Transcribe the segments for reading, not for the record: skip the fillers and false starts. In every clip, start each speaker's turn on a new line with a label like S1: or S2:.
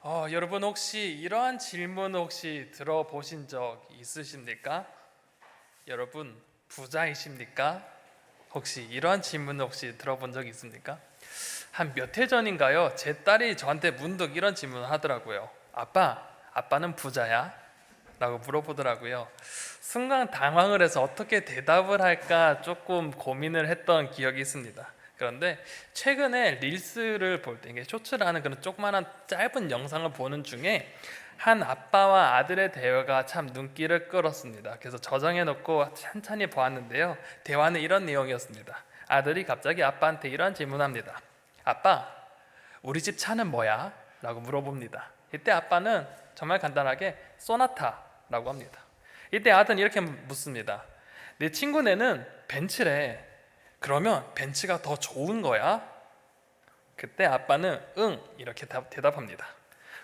S1: 여러분 혹시 이러한 질문 혹시 들어보신 적 있으십니까? 여러분 부자이십니까? 혹시 이러한 질문 혹시 들어본 적 있습니까? 한 몇 해 전인가요? 제 딸이 저한테 문득 이런 질문을 하더라고요. 아빠는 부자야? 라고 물어보더라고요. 순간 당황을 해서 어떻게 대답을 할까 조금 고민을 했던 기억이 있습니다. 그런데 최근에 릴스를 볼 때, 이게 쇼츠라는 그런 조그마한 짧은 영상을 보는 중에 한 아빠와 아들의 대화가 참 눈길을 끌었습니다. 그래서 저장해 놓고 천천히 보았는데요. 대화는 이런 내용이었습니다. 아들이 갑자기 아빠한테 이런 질문합니다. 아빠, 우리 집 차는 뭐야? 라고 물어봅니다. 이때 아빠는 정말 간단하게 소나타라고 합니다. 이때 아들은 이렇게 묻습니다. 내 친구네는 벤츠래. 그러면 벤츠가 더 좋은 거야? 그때 아빠는 응 이렇게 대답합니다.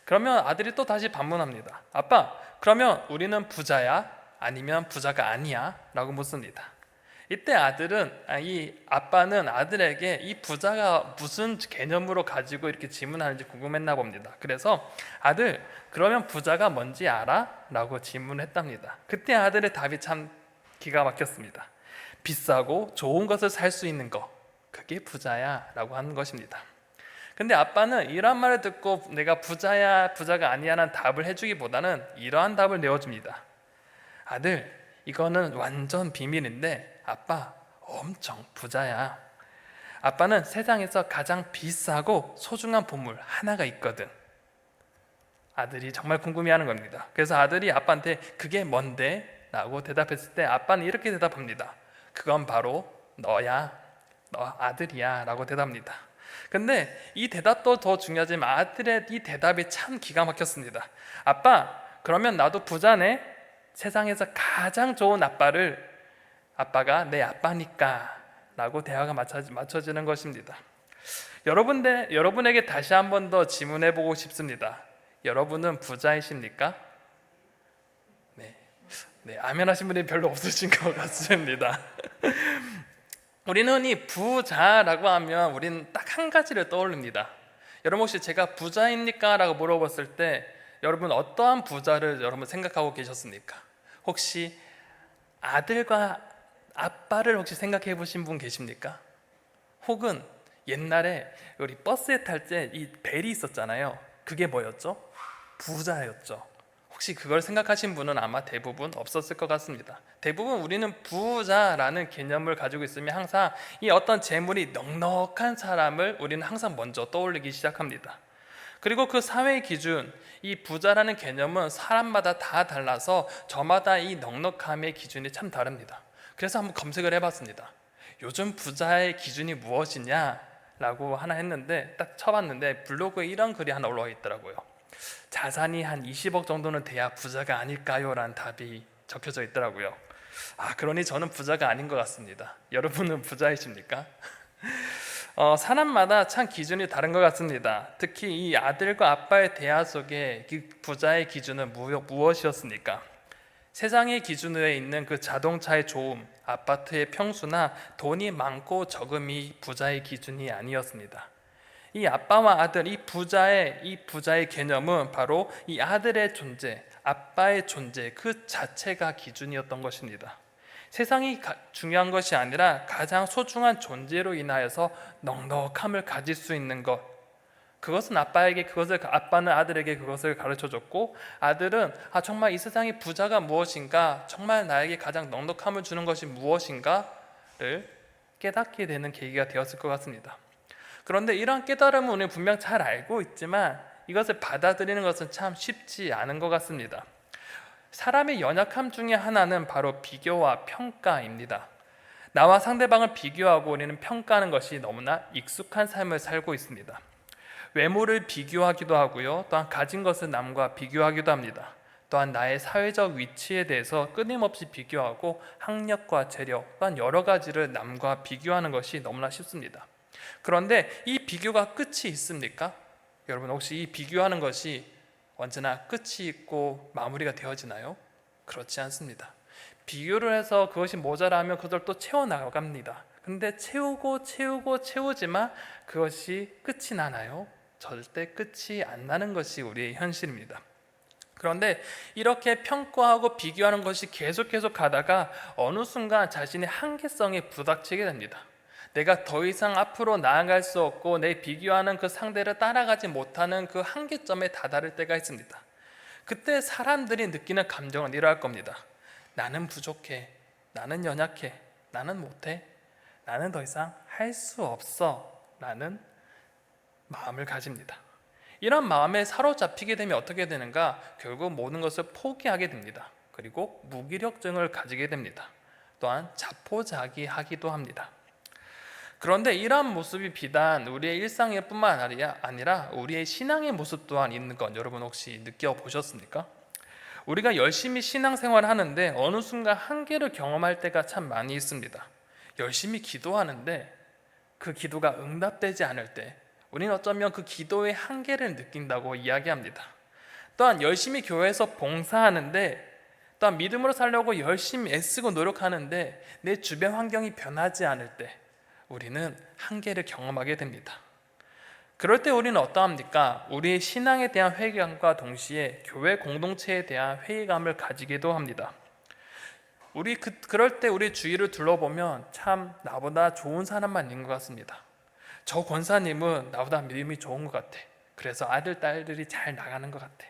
S1: 그러면 아들이 또 다시 반문합니다. 아빠, 그러면 우리는 부자야? 아니면 부자가 아니야? 라고 묻습니다. 이때 이 아빠는 아들에게 이 부자가 무슨 개념으로 가지고 이렇게 질문하는지 궁금했나 봅니다. 그래서 아들, 그러면 부자가 뭔지 알아? 라고 질문했답니다. 그때 아들의 답이 참 기가 막혔습니다. 비싸고 좋은 것을 살 수 있는 거, 그게 부자야 라고 하는 것입니다. 근데 아빠는 이런 말을 듣고 내가 부자야 부자가 아니야 라는 답을 해주기보다는 이러한 답을 내어줍니다. 아들, 이거는 완전 비밀인데 아빠 엄청 부자야. 아빠는 세상에서 가장 비싸고 소중한 보물 하나가 있거든. 아들이 정말 궁금해하는 겁니다. 그래서 아들이 아빠한테 그게 뭔데? 라고 대답했을 때 아빠는 이렇게 대답합니다. 그건 바로 너야. 너 아들이야 라고 대답합니다. 근데 이 대답도 더 중요하지만 아들의 이 대답이 참 기가 막혔습니다. 아빠, 그러면 나도 부자네? 세상에서 가장 좋은 아빠가 내 아빠니까 라고 대화가 맞춰지는 것입니다. 여러분에게 다시 한 번 더 질문해 보고 싶습니다. 여러분은 부자이십니까? 네, 아멘 하신 분이 별로 없으신 것 같습니다. 우리는 흔히 부자라고 하면 우리는 딱 한 가지를 떠올립니다. 여러분 혹시 제가 부자입니까? 라고 물어봤을 때 여러분 어떠한 부자를 여러분 생각하고 계셨습니까? 혹시 아들과 아빠를 혹시 생각해 보신 분 계십니까? 혹은 옛날에 우리 버스에 탈 때 이 벨이 있었잖아요. 그게 뭐였죠? 부자였죠. 혹시 그걸 생각하신 분은 아마 대부분 없었을 것 같습니다. 대부분 우리는 부자라는 개념을 가지고 있으면 항상 이 어떤 재물이 넉넉한 사람을 우리는 항상 먼저 떠올리기 시작합니다. 그리고 그 사회의 기준, 이 부자라는 개념은 사람마다 다 달라서 저마다 이 넉넉함의 기준이 참 다릅니다. 그래서 한번 검색을 해봤습니다. 요즘 부자의 기준이 무엇이냐? 라고 하나 했는데 딱 쳐봤는데 블로그에 이런 글이 하나 올라와 있더라고요. 자산이 한 20억 정도는 돼야 부자가 아닐까요? 라는 답이 적혀져 있더라고요. 그러니 저는 부자가 아닌 것 같습니다. 여러분은 부자이십니까? 사람마다 참 기준이 다른 것 같습니다. 특히 이 아들과 아빠의 대화 속에 부자의 기준은 무엇이었습니까? 세상의 기준으로 있는 그 자동차의 좋음, 아파트의 평수나 돈이 많고 적음이 부자의 기준이 아니었습니다. 이 아빠와 아들, 이 부자의 개념은 바로 이 아들의 존재, 아빠의 존재 그 자체가 기준이었던 것입니다. 세상이 중요한 것이 아니라 가장 소중한 존재로 인하여서 넉넉함을 가질 수 있는 것, 그것은 아빠는 아들에게 그것을 가르쳐줬고, 아들은 정말 이 세상의 부자가 무엇인가, 정말 나에게 가장 넉넉함을 주는 것이 무엇인가를 깨닫게 되는 계기가 되었을 것 같습니다. 그런데 이런 깨달음은 우리는 분명 잘 알고 있지만 이것을 받아들이는 것은 참 쉽지 않은 것 같습니다. 사람의 연약함 중에 하나는 바로 비교와 평가입니다. 나와 상대방을 비교하고 우리는 평가하는 것이 너무나 익숙한 삶을 살고 있습니다. 외모를 비교하기도 하고요. 또한 가진 것을 남과 비교하기도 합니다. 또한 나의 사회적 위치에 대해서 끊임없이 비교하고 학력과 재력, 또한 여러 가지를 남과 비교하는 것이 너무나 쉽습니다. 그런데 이 비교가 끝이 있습니까? 여러분 혹시 이 비교하는 것이 언제나 끝이 있고 마무리가 되어지나요? 그렇지 않습니다. 비교를 해서 그것이 모자라면 그걸 또 채워나갑니다. 근데 채우지만 그것이 끝이 나나요? 절대 끝이 안 나는 것이 우리의 현실입니다. 그런데 이렇게 평가하고 비교하는 것이 계속 가다가 어느 순간 자신의 한계성에 부닥치게 됩니다. 내가 더 이상 앞으로 나아갈 수 없고 내 비교하는 그 상대를 따라가지 못하는 그 한계점에 다다를 때가 있습니다. 그때 사람들이 느끼는 감정은 이러할 겁니다. 나는 부족해, 나는 연약해, 나는 못해, 나는 더 이상 할 수 없어 라는 마음을 가집니다. 이런 마음에 사로잡히게 되면 어떻게 되는가? 결국 모든 것을 포기하게 됩니다. 그리고 무기력증을 가지게 됩니다. 또한 자포자기하기도 합니다. 그런데 이러한 모습이 비단 우리의 일상일 뿐만 아니라 우리의 신앙의 모습 또한 있는 건 여러분 혹시 느껴보셨습니까? 우리가 열심히 신앙생활을 하는데 어느 순간 한계를 경험할 때가 참 많이 있습니다. 열심히 기도하는데 그 기도가 응답되지 않을 때 우리는 어쩌면 그 기도의 한계를 느낀다고 이야기합니다. 또한 열심히 교회에서 봉사하는데 또한 믿음으로 살려고 열심히 애쓰고 노력하는데 내 주변 환경이 변하지 않을 때 우리는 한계를 경험하게 됩니다. 그럴 때 우리는 어떠합니까? 우리의 신앙에 대한 회의감과 동시에 교회 공동체에 대한 회의감을 가지기도 합니다. 그럴 때 우리 주위를 둘러보면 참 나보다 좋은 사람만 있는 것 같습니다. 저 권사님은 나보다 믿음이 좋은 것 같아. 그래서 아들, 딸들이 잘 나가는 것 같아.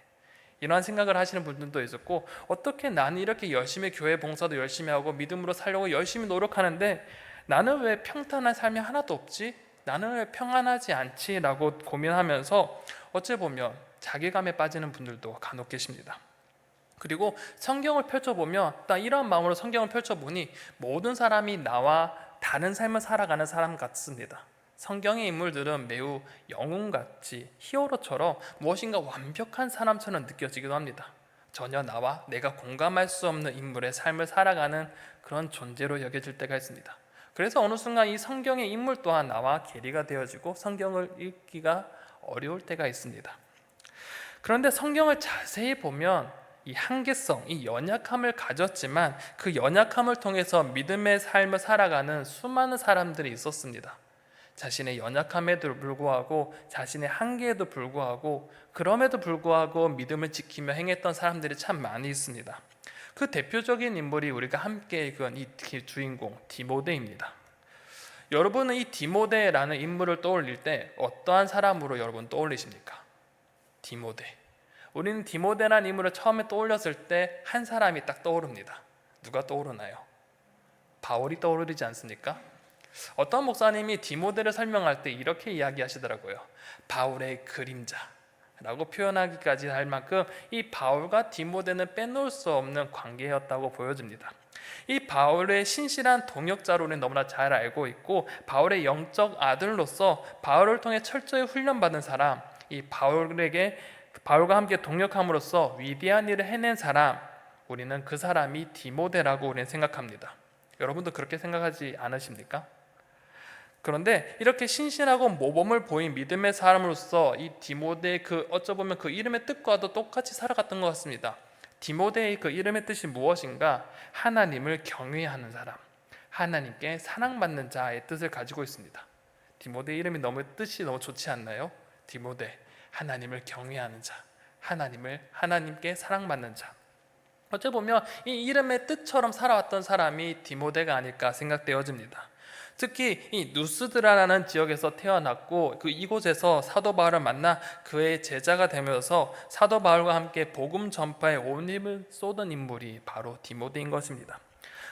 S1: 이런 생각을 하시는 분들도 있었고, 어떻게 나는 이렇게 열심히 교회 봉사도 열심히 하고 믿음으로 살려고 열심히 노력하는데 나는 왜 평탄한 삶이 하나도 없지? 나는 왜 평안하지 않지? 라고 고민하면서 어찌 보면 자괴감에 빠지는 분들도 간혹 계십니다. 그리고 성경을 펼쳐보면 딱 이런 마음으로 성경을 펼쳐보니 모든 사람이 나와 다른 삶을 살아가는 사람 같습니다. 성경의 인물들은 매우 영웅같이 히어로처럼 무엇인가 완벽한 사람처럼 느껴지기도 합니다. 전혀 나와 내가 공감할 수 없는 인물의 삶을 살아가는 그런 존재로 여겨질 때가 있습니다. 그래서 어느 순간 이 성경의 인물 또한 나와 괴리가 되어지고 성경을 읽기가 어려울 때가 있습니다. 그런데 성경을 자세히 보면 이 한계성, 이 연약함을 가졌지만 그 연약함을 통해서 믿음의 삶을 살아가는 수많은 사람들이 있었습니다. 자신의 연약함에도 불구하고 자신의 한계에도 불구하고 그럼에도 불구하고 믿음을 지키며 행했던 사람들이 참 많이 있습니다. 그 대표적인 인물이 우리가 함께 읽은 이 주인공 디모데입니다. 여러분은 이 디모데라는 인물을 떠올릴 때 어떠한 사람으로 여러분 떠올리십니까? 디모데. 우리는 디모데라는 인물을 처음에 떠올렸을 때 한 사람이 딱 떠오릅니다. 누가 떠오르나요? 바울이 떠오르지 않습니까? 어떤 목사님이 디모데를 설명할 때 이렇게 이야기하시더라고요. 바울의 그림자라고 표현하기까지 할 만큼 이 바울과 디모데는 빼놓을 수 없는 관계였다고 보여집니다. 이 바울의 신실한 동역자로 우리는 너무나 잘 알고 있고 바울의 영적 아들로서 바울을 통해 철저히 훈련받은 사람, 이 바울과 함께 동역함으로써 위대한 일을 해낸 사람, 우리는 그 사람이 디모데라고 우리는 생각합니다. 여러분도 그렇게 생각하지 않으십니까? 그런데 이렇게 신실하고 모범을 보인 믿음의 사람으로서 이 디모데의 어쩌보면 그 이름의 뜻과도 똑같이 살아갔던 것 같습니다. 디모데의 그 이름의 뜻이 무엇인가? 하나님을 경외하는 사람, 하나님께 사랑받는 자의 뜻을 가지고 있습니다. 디모데 이름이 뜻이 너무 좋지 않나요? 디모데, 하나님을 경외하는 자, 하나님께 사랑받는 자. 어찌 보면 이 이름의 뜻처럼 살아왔던 사람이 디모데가 아닐까 생각되어집니다. 특히 이 누스드라라는 지역에서 태어났고 이곳에서 사도 바울을 만나 그의 제자가 되면서 사도 바울과 함께 복음 전파에 온 힘을 쏟은 인물이 바로 디모데인 것입니다.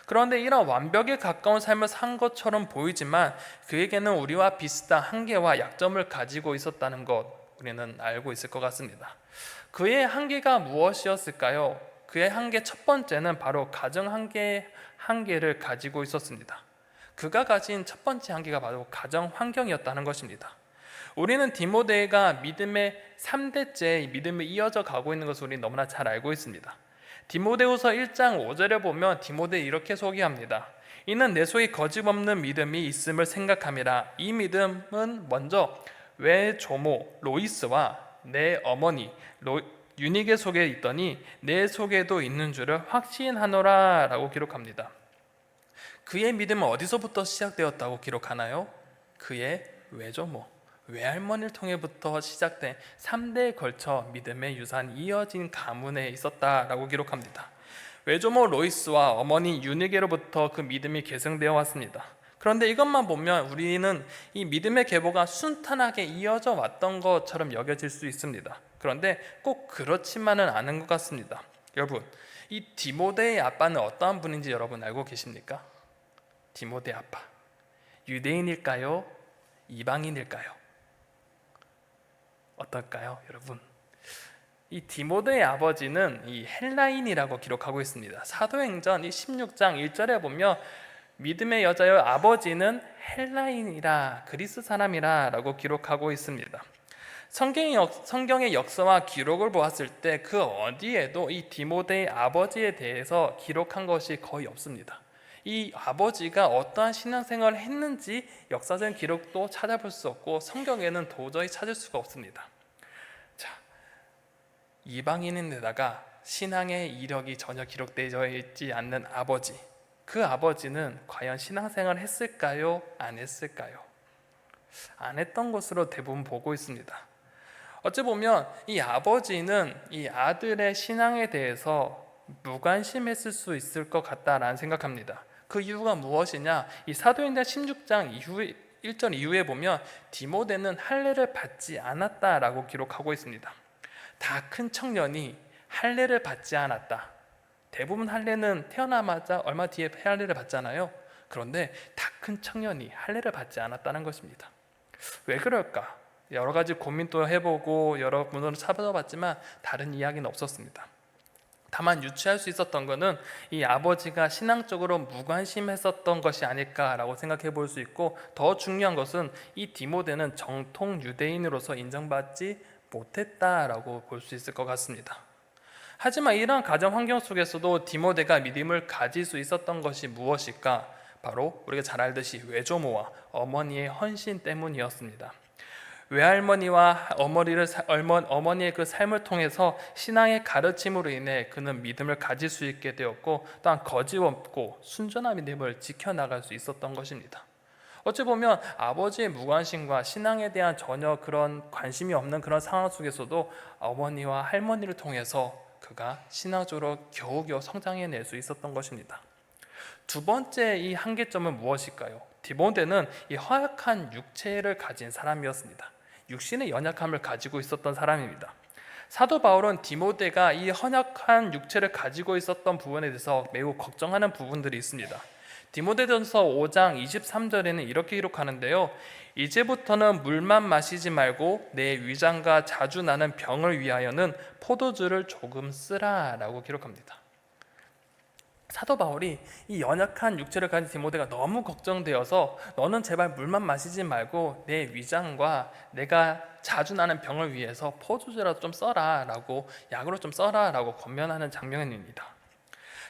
S1: 그런데 이런 완벽에 가까운 삶을 산 것처럼 보이지만 그에게는 우리와 비슷한 한계와 약점을 가지고 있었다는 것 우리는 알고 있을 것 같습니다. 그의 한계가 무엇이었을까요? 그의 한계 첫 번째는 바로 가정 한계를 가지고 있었습니다. 그가 가진 첫 번째 한계가 바로 가정 환경이었다는 것입니다. 우리는 디모데가 믿음의 3대째 믿음이 이어져 가고 있는 것을 우리는 너무나 잘 알고 있습니다. 디모데후서 1장 5절에 보면 디모데 이렇게 소개합니다. 이는 내 속에 거짓없는 믿음이 있음을 생각함이라. 이 믿음은 먼저 외조모 로이스와 내 어머니 유니게 속에 있더니 내 속에도 있는 줄을 확신하노라 라고 기록합니다. 그의 믿음은 어디서부터 시작되었다고 기록하나요? 그의 외조모 외할머니를 통해부터 시작된 3대에 걸쳐 믿음의 유산이 이어진 가문에 있었다라고 기록합니다. 외조모 로이스와 어머니 유니게로부터 그 믿음이 계승되어 왔습니다. 그런데 이것만 보면 우리는 이 믿음의 계보가 순탄하게 이어져 왔던 것처럼 여겨질 수 있습니다. 그런데 꼭 그렇지만은 않은 것 같습니다. 여러분, 이 디모데의 아빠는 어떠한 분인지 여러분 알고 계십니까? 디모데 아빠, 유대인일까요? 이방인일까요? 어떨까요, 여러분? 이 디모데의 아버지는 이 헬라인이라고 기록하고 있습니다. 사도행전 16장 1절에 보면 믿음의 여자여 아버지는 헬라인이라 그리스 사람이라 라고 기록하고 있습니다. 성경의 역사와 기록을 보았을 때 그 어디에도 이 디모데의 아버지에 대해서 기록한 것이 거의 없습니다. 이 아버지가 어떠한 신앙생활을 했는지 역사적인 기록도 찾아볼 수 없고 성경에는 도저히 찾을 수가 없습니다. 자, 이방인인데다가 신앙의 이력이 전혀 기록되어 있지 않는 아버지, 그 아버지는 과연 신앙생활을 했을까요? 안 했을까요? 안 했던 것으로 대부분 보고 있습니다. 어찌 보면 이 아버지는 이 아들의 신앙에 대해서 무관심했을 수 있을 것 같다라는 생각합니다. 그 이유가 무엇이냐? 이 사도행전 16장 이후에 1절 이후에 보면 디모데는 할례를 받지 않았다라고 기록하고 있습니다. 다 큰 청년이 할례를 받지 않았다. 대부분 할례는 태어나자마자 얼마 뒤에 할례를 받잖아요. 그런데 다 큰 청년이 할례를 받지 않았다는 것입니다. 왜 그럴까? 여러 가지 고민도 해보고 여러 분들을 찾아봤지만 다른 이야기는 없었습니다. 다만 유추할 수 있었던 것은 이 아버지가 신앙적으로 무관심했었던 것이 아닐까라고 생각해 볼 수 있고, 더 중요한 것은 이 디모데는 정통 유대인으로서 인정받지 못했다라고 볼 수 있을 것 같습니다. 하지만 이러한 가정 환경 속에서도 디모데가 믿음을 가질 수 있었던 것이 무엇일까? 바로 우리가 잘 알듯이 외조모와 어머니의 헌신 때문이었습니다. 외할머니와 어머니의 그 삶을 통해서 신앙의 가르침으로 인해 그는 믿음을 가질 수 있게 되었고, 또한 거짓없고 순전한 믿음을 지켜나갈 수 있었던 것입니다. 어찌 보면 아버지의 무관심과 신앙에 대한 전혀 그런 관심이 없는 그런 상황 속에서도 어머니와 할머니를 통해서 그가 신앙적으로 겨우겨우 성장해낼 수 있었던 것입니다. 두 번째 이 한계점은 무엇일까요? 디모데는 이 허약한 육체를 가진 사람이었습니다. 육신의 연약함을 가지고 있었던 사람입니다. 사도 바울은 디모데가 이 허약한 육체를 가지고 있었던 부분에 대해서 매우 걱정하는 부분들이 있습니다. 디모데전서 5장 23절에는 이렇게 기록하는데요. 이제부터는 물만 마시지 말고 내 위장과 자주 나는 병을 위하여는 포도주를 조금 쓰라 라고 기록합니다. 사도 바울이 이 연약한 육체를 가진 디모데가 너무 걱정되어서 너는 제발 물만 마시지 말고 내 위장과 내가 자주 나는 병을 위해서 포도주라도 좀 써라 라고, 약으로 좀 써라 라고 권면하는 장면입니다.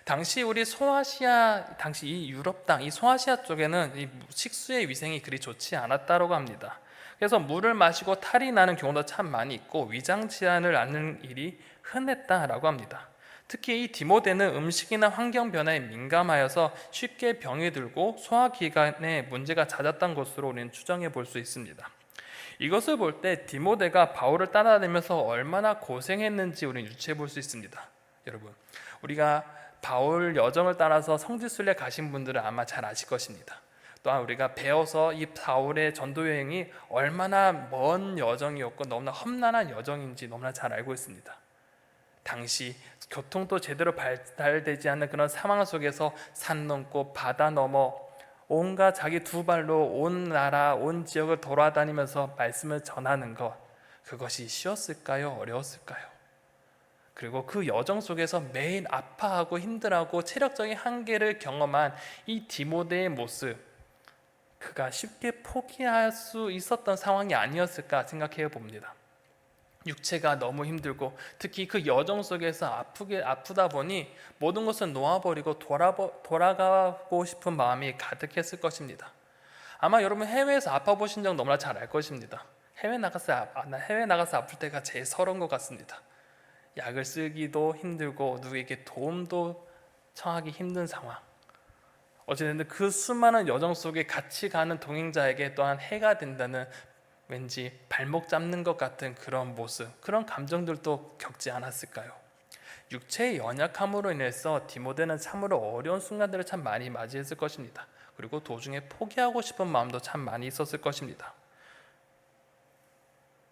S1: 당시 이 유럽 땅, 이 소아시아 쪽에는 이 식수의 위생이 그리 좋지 않았다고 합니다. 그래서 물을 마시고 탈이 나는 경우도 참 많이 있고 위장 질환을 앓는 일이 흔했다라고 합니다. 특히 이 디모데는 음식이나 환경 변화에 민감하여서 쉽게 병이 들고 소화기관에 문제가 잦았던 것으로 우리는 추정해 볼 수 있습니다. 이것을 볼 때 디모데가 바울을 따라다니면서 얼마나 고생했는지 우리는 유추해 볼 수 있습니다. 여러분, 우리가 바울 여정을 따라서 성지순례 가신 분들은 아마 잘 아실 것입니다. 또한 우리가 배워서 이 바울의 전도 여행이 얼마나 먼 여정이었고 너무나 험난한 여정인지 너무나 잘 알고 있습니다. 당시 교통도 제대로 발달되지 않는 그런 상황 속에서 산 넘고 바다 넘어 온갖 자기 두 발로 온 나라, 온 지역을 돌아다니면서 말씀을 전하는 것, 그것이 쉬웠을까요? 어려웠을까요? 그리고 그 여정 속에서 매일 아파하고 힘들어하고 체력적인 한계를 경험한 이 디모데의 모습, 그가 쉽게 포기할 수 있었던 상황이 아니었을까 생각해 봅니다. 육체가 너무 힘들고 특히 그 여정 속에서 아프다 보니 모든 것을 놓아버리고 돌아가고 싶은 마음이 가득했을 것입니다. 아마 여러분 해외에서 아파 보신 적 너무나 잘 알 것입니다. 해외 나가서 아플 때가 제일 서러운 것 같습니다. 약을 쓰기도 힘들고 누구에게 도움도 청하기 힘든 상황. 어쨌든 그 수많은 여정 속에 같이 가는 동행자에게 또한 해가 된다는 왠지 발목 잡는 것 같은 그런 모습, 그런 감정들도 겪지 않았을까요? 육체의 연약함으로 인해서 디모데는 참으로 어려운 순간들을 참 많이 맞이했을 것입니다. 그리고 도중에 포기하고 싶은 마음도 참 많이 있었을 것입니다.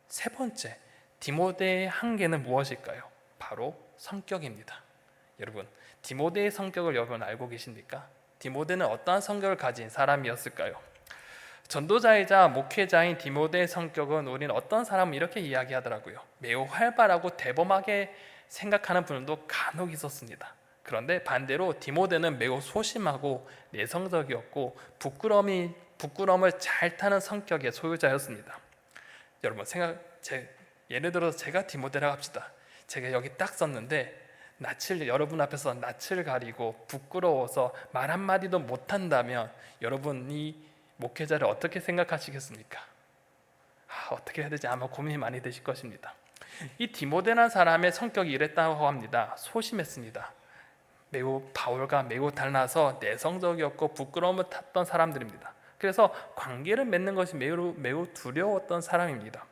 S1: 세 번째, 디모데의 한계는 무엇일까요? 바로 성격입니다. 여러분, 디모데의 성격을 여러분 알고 계십니까? 디모데는 어떠한 성격을 가진 사람이었을까요? 전도자이자 목회자인 디모데의 성격은 우리는 어떤 사람은 이렇게 이야기하더라고요. 매우 활발하고 대범하게 생각하는 분들도 간혹 있었습니다. 그런데 반대로 디모데는 매우 소심하고 내성적이었고 부끄러움을 잘 타는 성격의 소유자였습니다. 여러분 예를 들어서 제가 디모데라고 합시다. 제가 여기 딱 썼는데 여러분 앞에서 낯을 가리고 부끄러워서 말 한마디도 못한다면 여러분이 목회자를 어떻게 생각하시겠습니까? 어떻게 해야 되지? 아마 고민이 많이 되실 것입니다. 이 디모데라는 사람의 성격이 이랬다고 합니다. 소심했습니다. 바울과 매우 달라서 내성적이었고 부끄러움을 탔던 사람들입니다. 그래서 관계를 맺는 것이 매우 두려웠던 사람입니다.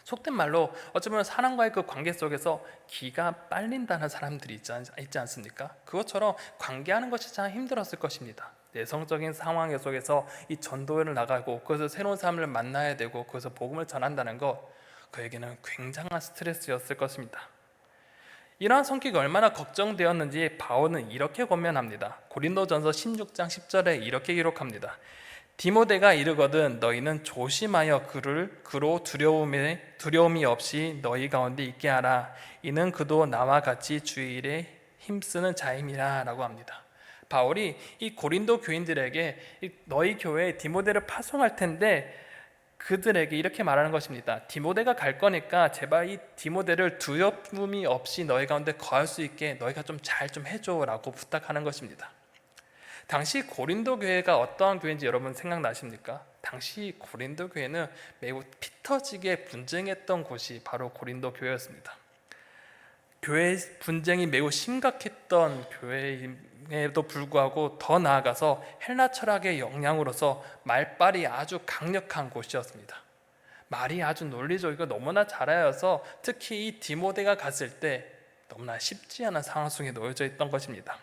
S1: 속된 말로 어쩌면 사람과의 그 관계 속에서 기가 빨린다는 사람들이 있지 않습니까? 그것처럼 관계하는 것이 참 힘들었을 것입니다. 내성적인 상황 속에서 이 전도회를 나가고 그래서 새로운 사람을 만나야 되고 그래서 복음을 전한다는 것, 그에게는 굉장한 스트레스였을 것입니다. 이러한 성격이 얼마나 걱정되었는지 바울은 이렇게 권면합니다. 고린도전서 16장 10절에 이렇게 기록합니다. 디모데가 이르거든 너희는 조심하여 그로 두려움이 없이 너희 가운데 있게 하라. 이는 그도 나와 같이 주의 일에 힘쓰는 자임이라 라고 합니다. 바울이 이 고린도 교인들에게 너희 교회에 디모데를 파송할 텐데 그들에게 이렇게 말하는 것입니다. 디모데가 갈 거니까 제발 이 디모데를 두려움이 없이 너희 가운데 거할 수 있게 너희가 좀 잘 좀 해줘 라고 부탁하는 것입니다. 당시 고린도 교회가 어떠한 교회인지 여러분 생각나십니까? 당시 고린도 교회는 매우 피터지게 분쟁했던 곳이 바로 고린도 교회였습니다. 교회 분쟁이 매우 심각했던 교회임에도 불구하고 더 나아가서 헬라 철학의 영향으로서 말빨이 아주 강력한 곳이었습니다. 말이 아주 논리적이고 너무나 잘하여서 특히 이 디모데가 갔을 때 너무나 쉽지 않은 상황 속에 놓여져 있던 것입니다.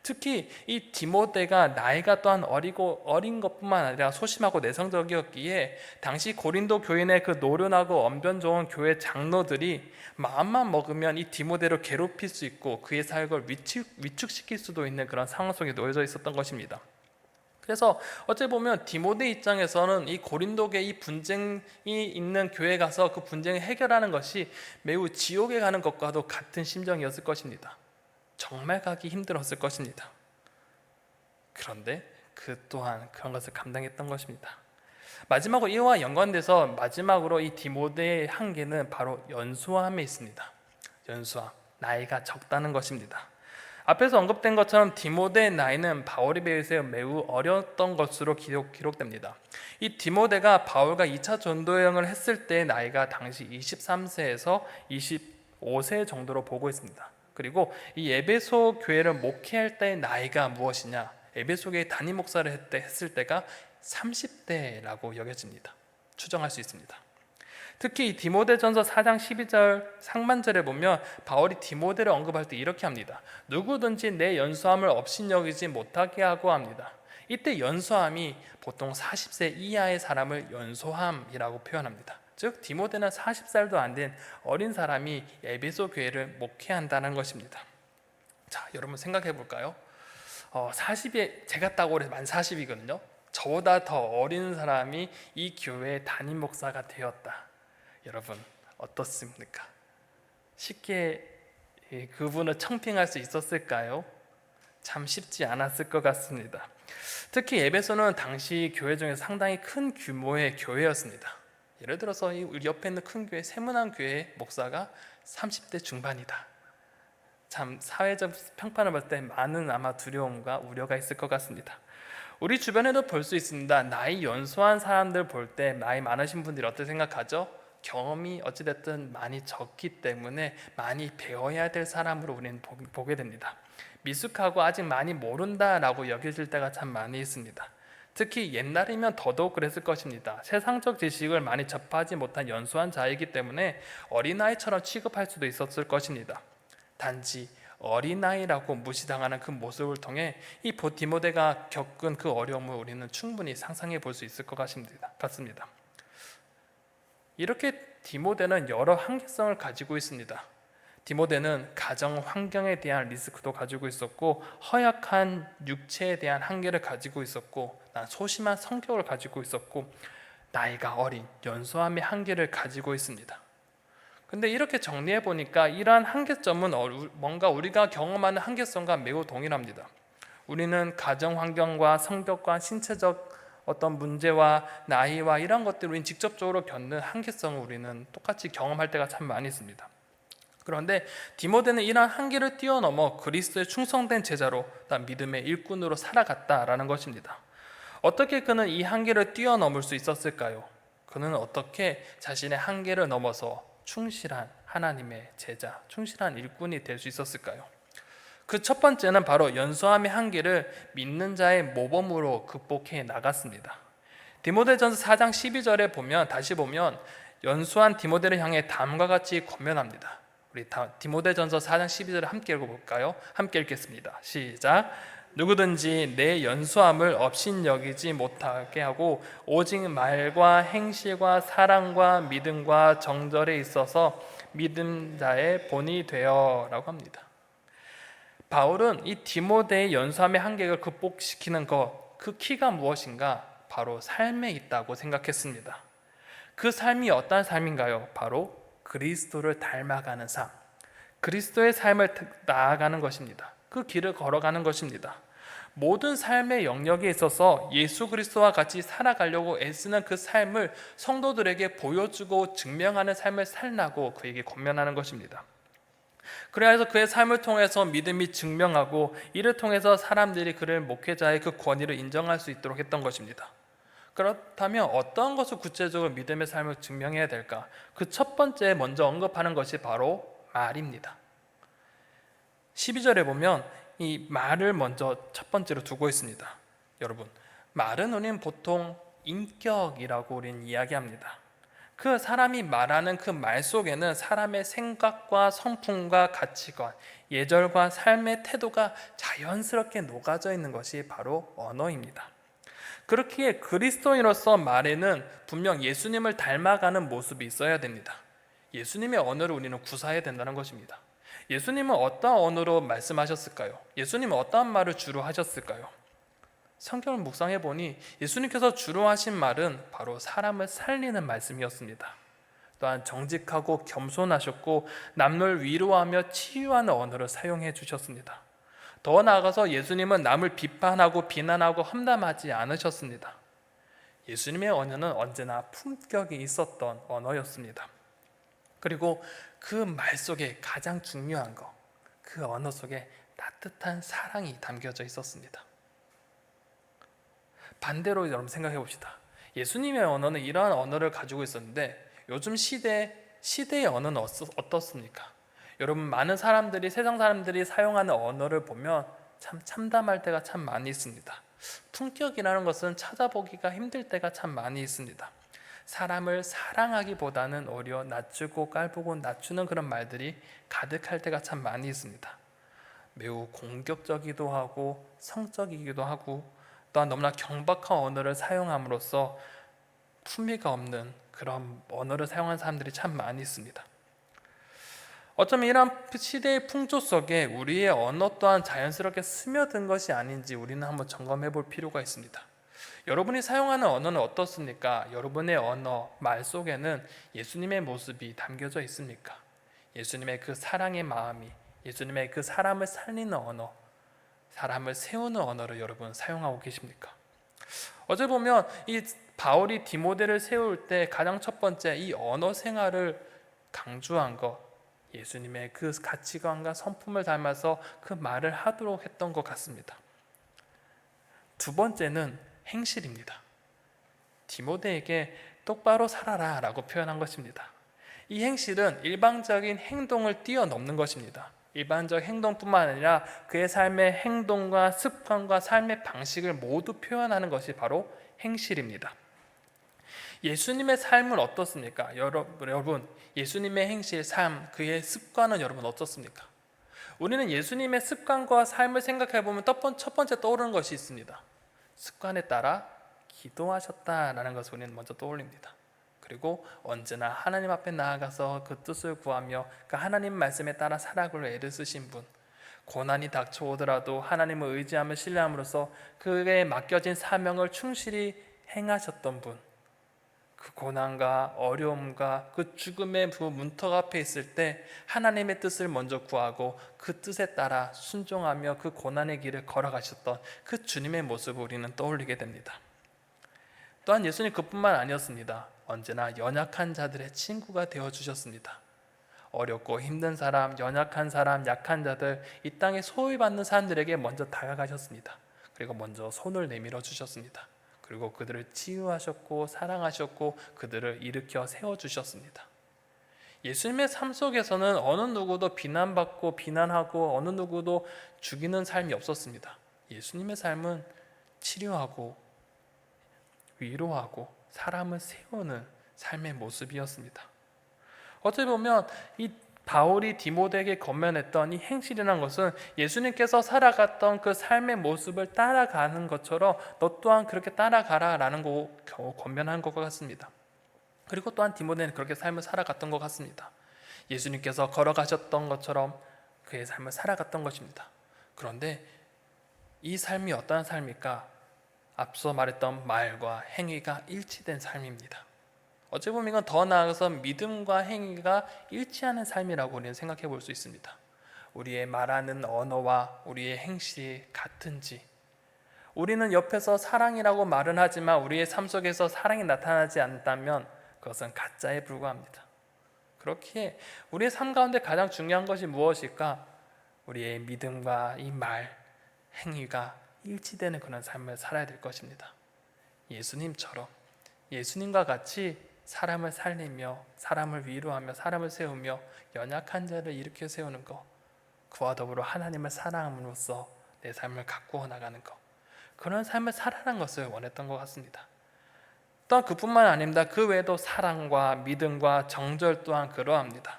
S1: 특히 이 디모데가 나이가 또한 어린 것뿐만 아니라 소심하고 내성적이었기에 당시 고린도 교인의 그 노련하고 언변 좋은 교회 장로들이 마음만 먹으면 이 디모데를 괴롭힐 수 있고 그의 삶을 위축시킬 수도 있는 그런 상황 속에 놓여져 있었던 것입니다. 그래서 어찌 보면 디모데 입장에서는 이 고린도계 이 분쟁이 있는 교회에 가서 그 분쟁을 해결하는 것이 매우 지옥에 가는 것과도 같은 심정이었을 것입니다. 정말 가기 힘들었을 것입니다. 그런데 그 또한 그런 것을 감당했던 것입니다. 마지막으로 이와 연관돼서 마지막으로 이 디모데의 한계는 바로 연소함에 있습니다. 연소함, 나이가 적다는 것입니다. 앞에서 언급된 것처럼 디모데의 나이는 바울에 비해서 매우 어렸던 것으로 기록됩니다. 이 디모데가 바울과 2차 전도 여행을 했을 때의 나이가 당시 23세에서 25세 정도로 보고 있습니다. 그리고 이 에베소 교회를 목회할 때의 나이가 무엇이냐? 에베소 교회 담임 목사를 했을 때가 30대라고 여겨집니다. 추정할 수 있습니다. 특히 디모데전서 4장 12절 상반절에 보면 바울이 디모데를 언급할 때 이렇게 합니다. 누구든지 내 연소함을 업신여기지 못하게 하고 합니다. 이때 연소함이 보통 40세 이하의 사람을 연소함이라고 표현합니다. 즉 디모데는 40살도 안 된 어린 사람이 에베소 교회를 목회한다는 것입니다. 자, 여러분 생각해 볼까요? 40에 제가 딱 올해 만 40이거든요. 저보다 더 어린 사람이 이 교회의 담임 목사가 되었다. 여러분 어떻습니까? 쉽게 그분을 청핑할 수 있었을까요? 참 쉽지 않았을 것 같습니다. 특히 에베소는 당시 교회 중에 상당히 큰 규모의 교회였습니다. 예를 들어서 우리 옆에 있는 큰 교회 세문안 교회 목사가 30대 중반이다. 참 사회적 평판을 볼 때 많은 아마 두려움과 우려가 있을 것 같습니다. 우리 주변에도 볼 수 있습니다. 나이 연소한 사람들 볼 때 나이 많으신 분들이 어떻게 생각하죠? 경험이 어찌됐든 많이 적기 때문에 많이 배워야 될 사람으로 우리는 보게 됩니다. 미숙하고 아직 많이 모른다라고 여겨질 때가 참 많이 있습니다. 특히 옛날이면 더더욱 그랬을 것입니다. 세상적 지식을 많이 접하지 못한 연소한 자이기 때문에 어린아이처럼 취급할 수도 있었을 것입니다. 단지 어린아이라고 무시당하는 그 모습을 통해 이 디모데가 겪은 그 어려움을 우리는 충분히 상상해 볼 수 있을 것 같습니다. 이렇게 디모데는 여러 한계성을 가지고 있습니다. 디모데는 가정 환경에 대한 리스크도 가지고 있었고, 허약한 육체에 대한 한계를 가지고 있었고, 소심한 성격을 가지고 있었고, 나이가 어린 연소함의 한계를 가지고 있습니다. 근데 이렇게 정리해 보니까 이러한 한계점은 뭔가 우리가 경험하는 한계성과 매우 동일합니다. 우리는 가정 환경과 성격과 신체적 어떤 문제와 나이와 이런 것들을 우리는 직접적으로 겪는 한계성을 우리는 똑같이 경험할 때가 참 많이 있습니다. 그런데 디모데는 이러한 한계를 뛰어넘어 그리스도의 충성된 제자로, 믿음의 일꾼으로 살아갔다라는 것입니다. 어떻게 그는 이 한계를 뛰어넘을 수 있었을까요? 그는 어떻게 자신의 한계를 넘어서 충실한 하나님의 제자, 충실한 일꾼이 될 수 있었을까요? 그 첫 번째는 바로 연소함의 한계를 믿는 자의 모범으로 극복해 나갔습니다. 디모데전서 4장 12절에 다시 보면 연소한 디모데를 향해 다음과 같이 권면합니다. 우리 디모데전서 4장 12절을 함께 읽어볼까요? 함께 읽겠습니다. 시작. 누구든지 내 연소함을 업신여기지 못하게 하고 오직 말과 행실과 사랑과 믿음과 정절에 있어서 믿음 자의 본이 되어 라고 합니다. 바울은 이 디모데의 연소함의 한계를 극복시키는 그 키가 무엇인가? 바로 삶에 있다고 생각했습니다. 그 삶이 어떤 삶인가요? 바로 그리스도를 닮아가는 삶, 그리스도의 삶을 나아가는 것입니다. 그 길을 걸어가는 것입니다. 모든 삶의 영역에 있어서 예수 그리스도와 같이 살아가려고 애쓰는 그 삶을 성도들에게 보여주고 증명하는 삶을 살라고 그에게 권면하는 것입니다. 그래서 그의 삶을 통해서 믿음이 증명하고, 이를 통해서 사람들이 그를 목회자의 그 권위를 인정할 수 있도록 했던 것입니다. 그렇다면 어떤 것을 구체적으로 믿음의 삶을 증명해야 될까? 그 첫 번째 먼저 언급하는 것이 바로 말입니다. 12절에 보면 이 말을 먼저 첫 번째로 두고 있습니다. 여러분, 말은 우리는 보통 인격이라고 우리는 이야기합니다. 그 사람이 말하는 그 말 속에는 사람의 생각과 성품과 가치관, 예절과 삶의 태도가 자연스럽게 녹아져 있는 것이 바로 언어입니다. 그렇기에 그리스도인으로서 말에는 분명 예수님을 닮아가는 모습이 있어야 됩니다. 예수님의 언어를 우리는 구사해야 된다는 것입니다. 예수님은 어떤 언어로 말씀하셨을까요? 예수님은 어떠한 말을 주로 하셨을까요? 성경을 묵상해 보니 예수님께서 주로 하신 말은 바로 사람을 살리는 말씀이었습니다. 또한 정직하고 겸손하셨고 남을 위로하며 치유하는 언어를 사용해 주셨습니다. 더 나아가서 예수님은 남을 비판하고 비난하고 험담하지 않으셨습니다. 예수님의 언어는 언제나 품격이 있었던 언어였습니다. 그리고 그 말 속에 가장 중요한 것, 그 언어 속에 따뜻한 사랑이 담겨져 있었습니다. 반대로 여러분 생각해 봅시다. 예수님의 언어는 이러한 언어를 가지고 있었는데 요즘 시대의 언어는 어떻습니까? 여러분, 많은 사람들이, 세상 사람들이 사용하는 언어를 보면 참 참담할 때가 참 많이 있습니다. 품격이라는 것은 찾아보기가 힘들 때가 참 많이 있습니다. 사람을 사랑하기보다는 오히려 낮추고 깔보고 낮추는 그런 말들이 가득할 때가 참 많이 있습니다. 매우 공격적이기도 하고 성적이기도 하고, 또한 너무나 경박한 언어를 사용함으로써 품위가 없는 그런 언어를 사용하는 사람들이 참 많이 있습니다. 어쩌면 이런 시대의 풍조 속에 우리의 언어 또한 자연스럽게 스며든 것이 아닌지 우리는 한번 점검해 볼 필요가 있습니다. 여러분이 사용하는 언어는 어떻습니까? 여러분의 언어, 말 속에는 예수님의 모습이 담겨져 있습니까? 예수님의 그 사랑의 마음이, 예수님의 그 사람을 살리는 언어, 사람을 세우는 언어를 여러분 사용하고 계십니까? 어제 보면 이 바울이 디모데를 세울 때 가장 첫 번째 이 언어 생활을 강조한 것, 예수님의 그 가치관과 성품을 닮아서 그 말을 하도록 했던 것 같습니다. 두 번째는 행실입니다. 디모데에게 똑바로 살아라 라고 표현한 것입니다. 이 행실은 일방적인 행동을 뛰어넘는 것입니다. 일반적 행동뿐만 아니라 그의 삶의 행동과 습관과 삶의 방식을 모두 표현하는 것이 바로 행실입니다. 예수님의 삶은 어떻습니까? 여러분, 예수님의 행실, 삶, 그의 습관은 여러분 어떻습니까? 우리는 예수님의 습관과 삶을 생각해 보면 첫 번째 떠오르는 것이 있습니다. 습관에 따라 기도하셨다라는 것을 우리는 먼저 떠올립니다. 그리고 언제나 하나님 앞에 나아가서 그 뜻을 구하며 그 하나님 말씀에 따라 살아가려 애를 쓰신 분, 고난이 닥쳐오더라도 하나님을 의지하며 신뢰함으로써 그에게 맡겨진 사명을 충실히 행하셨던 분, 그 고난과 어려움과 그 죽음의 그 문턱 앞에 있을 때 하나님의 뜻을 먼저 구하고 그 뜻에 따라 순종하며 그 고난의 길을 걸어가셨던 그 주님의 모습을 우리는 떠올리게 됩니다. 또한 예수님 그뿐만 아니었습니다. 언제나 연약한 자들의 친구가 되어주셨습니다. 어렵고 힘든 사람, 연약한 사람, 약한 자들, 이 땅에 소외받는 사람들에게 먼저 다가가셨습니다. 그리고 먼저 손을 내밀어 주셨습니다. 그리고 그들을 치유하셨고 사랑하셨고 그들을 일으켜 세워주셨습니다. 예수님의 삶 속에서는 어느 누구도 비난받고 비난하고 어느 누구도 죽이는 삶이 없었습니다. 예수님의 삶은 치료하고 위로하고 사람을 세우는 삶의 모습이었습니다. 어떻게 보면 이 바울이 디모데에게 권면했던 이 행실이라는 것은 예수님께서 살아갔던 그 삶의 모습을 따라가는 것처럼 너 또한 그렇게 따라가라 라는 거 권면한 것 같습니다. 그리고 또한 디모데는 그렇게 삶을 살아갔던 것 같습니다. 예수님께서 걸어가셨던 것처럼 그의 삶을 살아갔던 것입니다. 그런데 이 삶이 어떠한 삶일까? 앞서 말했던 말과 행위가 일치된 삶입니다. 어찌 보면 이건 더 나아가서 믿음과 행위가 일치하는 삶이라고 우리는 생각해 볼 수 있습니다. 우리의 말하는 언어와 우리의 행실이 같은지, 우리는 옆에서 사랑이라고 말은 하지만 우리의 삶 속에서 사랑이 나타나지 않다면 그것은 가짜에 불과합니다. 그렇기에 우리의 삶 가운데 가장 중요한 것이 무엇일까? 우리의 믿음과 이 말, 행위가 일치되는 그런 삶을 살아야 될 것입니다. 예수님처럼 예수님과 같이 사람을 살리며 사람을 위로하며 사람을 세우며 연약한 자를 일으켜 세우는 것, 그와 더불어 하나님을 사랑함으로써 내 삶을 가꾸어 나가는 것, 그런 삶을 살아가는 것을 원했던 것 같습니다. 또한 그뿐만 아닙니다. 그 외에도 사랑과 믿음과 정절 또한 그러합니다.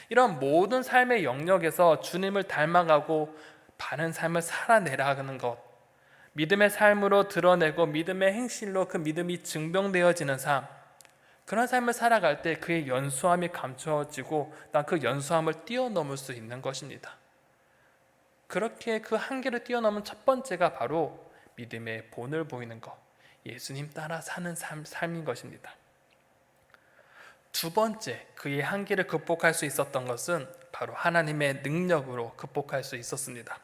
S1: 이런 모든 삶의 영역에서 주님을 닮아가고 바른 삶을 살아내라는 것, 믿음의 삶으로 드러내고 믿음의 행실로 그 믿음이 증명되어지는 삶, 그런 삶을 살아갈 때 그의 연수함이 감춰지고 난 그 연수함을 뛰어넘을 수 있는 것입니다. 그렇게 그 한계를 뛰어넘은 첫 번째가 바로 믿음의 본을 보이는 것, 예수님 따라 사는 삶인 것입니다. 두 번째, 그의 한계를 극복할 수 있었던 것은 바로 하나님의 능력으로 극복할 수 있었습니다.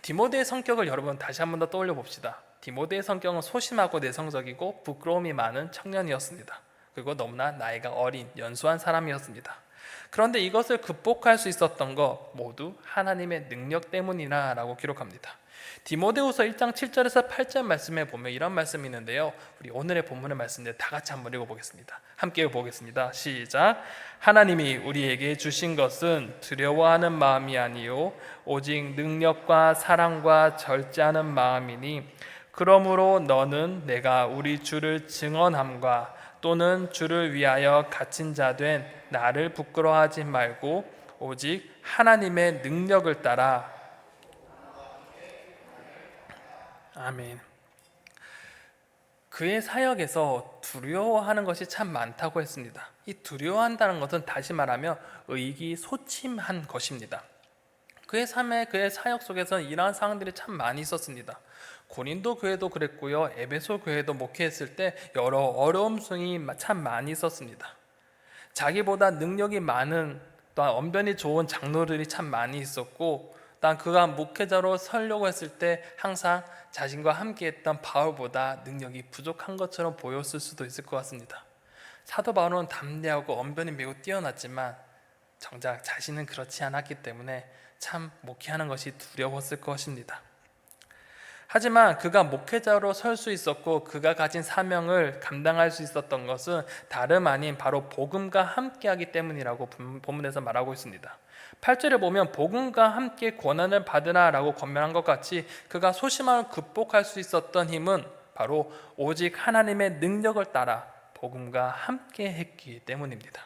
S1: 디모데의 성격을 여러분 다시 한 번 더 떠올려 봅시다. 디모데의 성격은 소심하고 내성적이고 부끄러움이 많은 청년이었습니다. 그리고 너무나 나이가 어린 연소한 사람이었습니다. 그런데 이것을 극복할 수 있었던 것 모두 하나님의 능력 때문이라고 기록합니다. 디모데후서 1장 7절에서 8절 말씀에 보면 이런 말씀이 있는데요, 우리 오늘의 본문의 말씀인데 다 같이 한번 읽어보겠습니다. 함께 읽어보겠습니다. 시작. 하나님이 우리에게 주신 것은 두려워하는 마음이 아니요 오직 능력과 사랑과 절제하는 마음이니 그러므로 너는 내가 우리 주를 증언함과 또는 주를 위하여 갇힌 자 된 나를 부끄러워하지 말고 오직 하나님의 능력을 따라. 아멘. 그의 사역에서 두려워하는 것이 참 많다고 했습니다. 이 두려워한다는 것은 다시 말하면 의기소침한 것입니다. 그의 삶에 그의 사역 속에서는 이러한 상황들이 참 많이 있었습니다. 고린도 교회도 그랬고요, 에베소 교회도 목회했을 때 여러 어려움성이 참 많이 있었습니다. 자기보다 능력이 많은 또한 언변이 좋은 장로들이 참 많이 있었고, 또한 그가 목회자로 서려고 했을 때 항상 자신과 함께했던 바울보다 능력이 부족한 것처럼 보였을 수도 있을 것 같습니다. 사도 바울은 담대하고 언변이 매우 뛰어났지만 정작 자신은 그렇지 않았기 때문에 참 목회하는 것이 두려웠을 것입니다. 하지만 그가 목회자로 설 수 있었고 그가 가진 사명을 감당할 수 있었던 것은 다름 아닌 바로 복음과 함께하기 때문이라고 본문에서 말하고 있습니다. 8절에 보면 복음과 함께 고난을 받으라 라고 권면한 것 같이 그가 소심함을 극복할 수 있었던 힘은 바로 오직 하나님의 능력을 따라 복음과 함께 했기 때문입니다.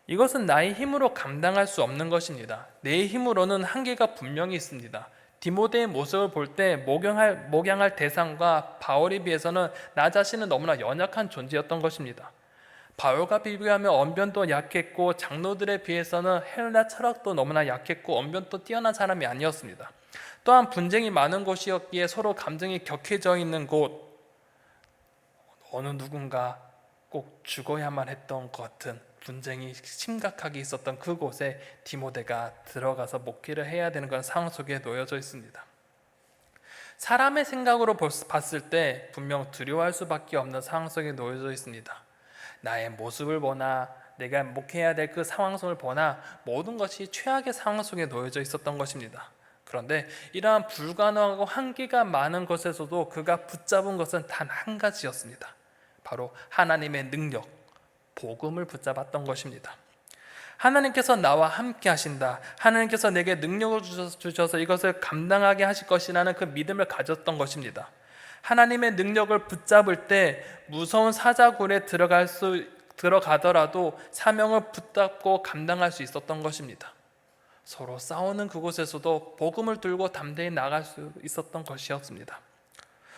S1: 이것은 나의 힘으로 감당할 수 없는 것입니다. 내 힘으로는 한계가 분명히 있습니다. 디모데의 모습을 볼 때 목양할 대상과 바울에 비해서는 나 자신은 너무나 연약한 존재였던 것입니다. 바울과 비교하면 언변도 약했고 장로들에 비해서는 헬라 철학도 너무나 약했고 언변도 뛰어난 사람이 아니었습니다. 또한 분쟁이 많은 곳이었기에 서로 감정이 격해져 있는 곳, 어느 누군가 꼭 죽어야만 했던 것 같은 분쟁이 심각하게 있었던 그곳에 디모데가 들어가서 목회를 해야 되는 그런 상황 속에 놓여져 있습니다. 사람의 생각으로 봤을 때 분명 두려워할 수밖에 없는 상황 속에 놓여져 있습니다. 나의 모습을 보나 내가 목회해야 될 그 상황 속을 보나 모든 것이 최악의 상황 속에 놓여져 있었던 것입니다. 그런데 이러한 불가능하고 한계가 많은 것에서도 그가 붙잡은 것은 단 한 가지였습니다. 바로 하나님의 능력, 복음을 붙잡았던 것입니다. 하나님께서 나와 함께 하신다, 하나님께서 내게 능력을 주셔서 이것을 감당하게 하실 것이라는 그 믿음을 가졌던 것입니다. 하나님의 능력을 붙잡을 때 무서운 사자굴에 들어가더라도 사명을 붙잡고 감당할 수 있었던 것입니다. 서로 싸우는 그곳에서도 복음을 들고 담대히 나갈 수 있었던 것이었습니다.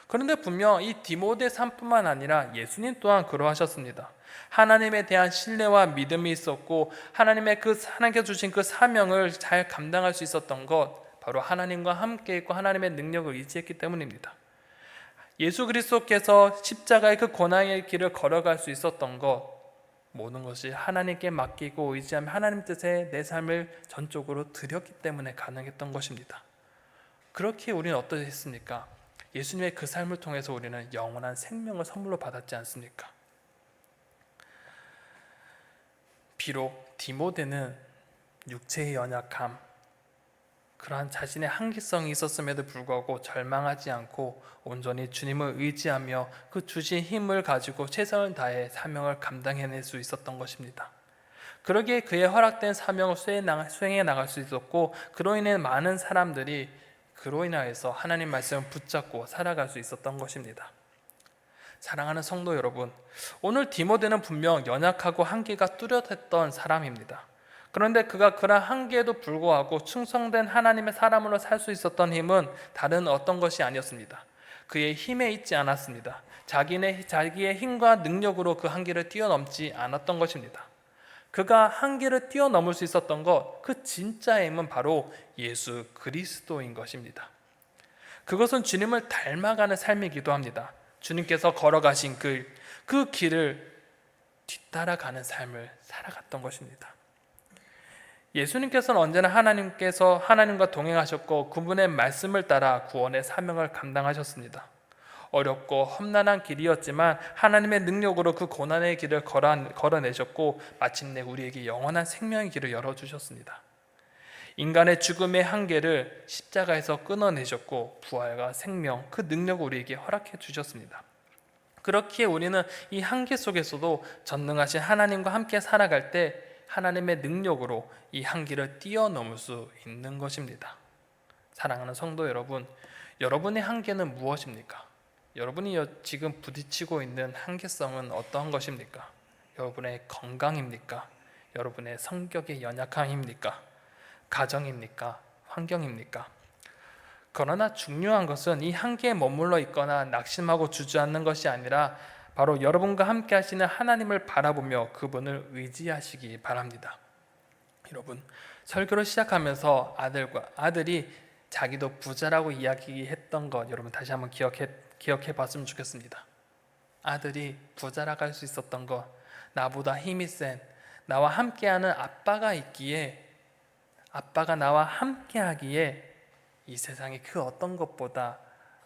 S1: 그런데 분명 이 디모데 삶뿐만 아니라 예수님 또한 그러하셨습니다. 하나님에 대한 신뢰와 믿음이 있었고 하나님께서 주신 그 사명을 잘 감당할 수 있었던 것, 바로 하나님과 함께 있고 하나님의 능력을 의지했기 때문입니다. 예수 그리스도께서 십자가의 그 고난의 길을 걸어갈 수 있었던 것, 모든 것이 하나님께 맡기고 의지하며 하나님 뜻에 내 삶을 전적으로 드렸기 때문에 가능했던 것입니다. 그렇게 우리는 어떠했습니까? 예수님의 그 삶을 통해서 우리는 영원한 생명을 선물로 받았지 않습니까? 비록 디모데는 육체의 연약함, 그러한 자신의 한계성이 있었음에도 불구하고 절망하지 않고 온전히 주님을 의지하며 그 주신 힘을 가지고 최선을 다해 사명을 감당해낼 수 있었던 것입니다. 그러기에 그의 허락된 사명을 수행해 나갈 수 있었고, 그로 인해 많은 사람들이 그로 인하여서 하나님 말씀을 붙잡고 살아갈 수 있었던 것입니다. 사랑하는 성도 여러분, 오늘 디모데는 분명 연약하고 한계가 뚜렷했던 사람입니다. 그런데 그가 그러한 한계에도 불구하고 충성된 하나님의 사람으로 살 수 있었던 힘은 다른 어떤 것이 아니었습니다. 그의 힘에 있지 않았습니다. 자기의 힘과 능력으로 그 한계를 뛰어넘지 않았던 것입니다. 그가 한계를 뛰어넘을 수 있었던 것, 그 진짜 힘은 바로 예수 그리스도인 것입니다. 그것은 주님을 닮아가는 삶이기도 합니다. 주님께서 걸어가신 그 길을 뒤따라가는 삶을 살아갔던 것입니다. 예수님께서는 언제나 하나님과 동행하셨고 그분의 말씀을 따라 구원의 사명을 감당하셨습니다. 어렵고 험난한 길이었지만 하나님의 능력으로 그 고난의 길을 걸어내셨고 마침내 우리에게 영원한 생명의 길을 열어주셨습니다. 인간의 죽음의 한계를 십자가에서 끊어내셨고 부활과 생명, 그 능력을 우리에게 허락해 주셨습니다. 그렇기에 우리는 이 한계 속에서도 전능하신 하나님과 함께 살아갈 때 하나님의 능력으로 이 한계를 뛰어넘을 수 있는 것입니다. 사랑하는 성도 여러분, 여러분의 한계는 무엇입니까? 여러분이 지금 부딪히고 있는 한계성은 어떠한 것입니까? 여러분의 건강입니까? 여러분의 성격의 연약함입니까? 가정입니까? 환경입니까? 그러나 중요한 것은 이 한계에 머물러 있거나 낙심하고 주저앉는 것이 아니라 바로 여러분과 함께 하시는 하나님을 바라보며 그분을 의지하시기 바랍니다. 여러분, 설교를 시작하면서 아들이 자기도 부자라고 이야기했던 것 여러분 다시 한번 기억해 봤으면 좋겠습니다. 아들이 부자라고 할 수 있었던 것, 나보다 힘이 센 나와 함께하는 아빠가 있기에, 아빠가 나와 함께하기에 이 세상이 그 어떤 것보다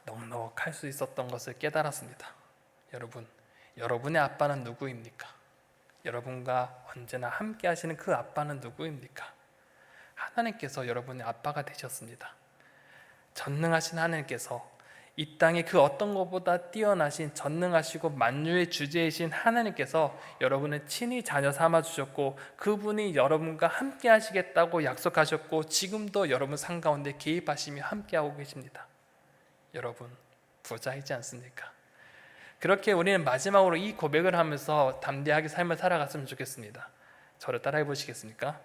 S1: 넉넉할 수 있었던 것을 깨달았습니다. 여러분, 여러분의 아빠는 누구입니까? 여러분과 언제나 함께 하시는 그 아빠는 누구입니까? 하나님께서 여러분의 아빠가 되셨습니다. 전능하신 하나님께서 이 땅에 그 어떤 것보다 뛰어나신 전능하시고 만유의 주제이신 하나님께서 여러분을 친히 자녀 삼아 주셨고 그분이 여러분과 함께 하시겠다고 약속하셨고 지금도 여러분 삶 가운데 개입하시며 함께하고 계십니다. 여러분 부자이지 않습니까? 그렇게 우리는 마지막으로 이 고백을 하면서 담대하게 삶을 살아갔으면 좋겠습니다. 저를 따라해 보시겠습니까?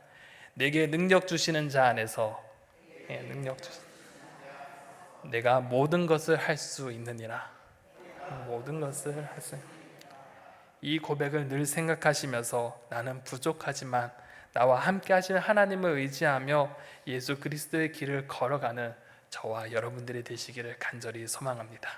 S1: 내게 능력 주시는 자 안에서 내가 모든 것을 할 수 있느니라. 모든 것을 할 수. 이 고백을 늘 생각하시면서 나는 부족하지만 나와 함께 하시는 하나님을 의지하며 예수 그리스도의 길을 걸어가는 저와 여러분들이 되시기를 간절히 소망합니다.